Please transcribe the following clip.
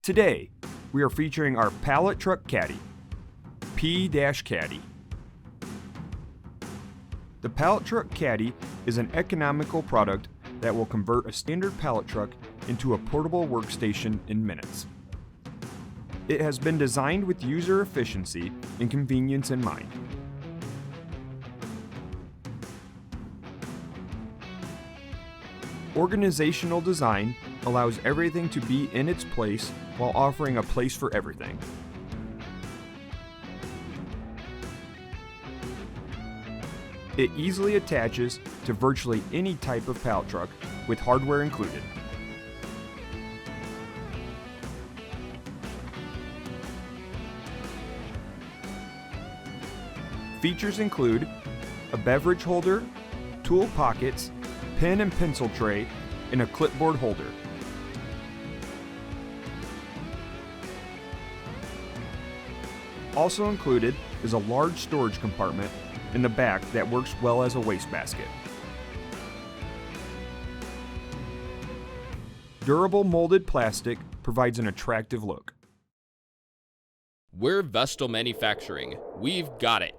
Today, we are featuring our pallet truck caddy, P-CADDY. The pallet truck caddy is an economical product that will convert a standard pallet truck into a portable workstation in minutes. It has been designed with user efficiency and convenience in mind. Organizational design allows everything to be in its place while offering a place for everything. It easily attaches to virtually any type of pallet truck with hardware included. Features include a beverage holder, tool pockets, pen and pencil tray, and a clipboard holder. Also included is a large storage compartment in the back that works well as a wastebasket. Durable molded plastic provides an attractive look. We're Vestal Manufacturing. We've got it.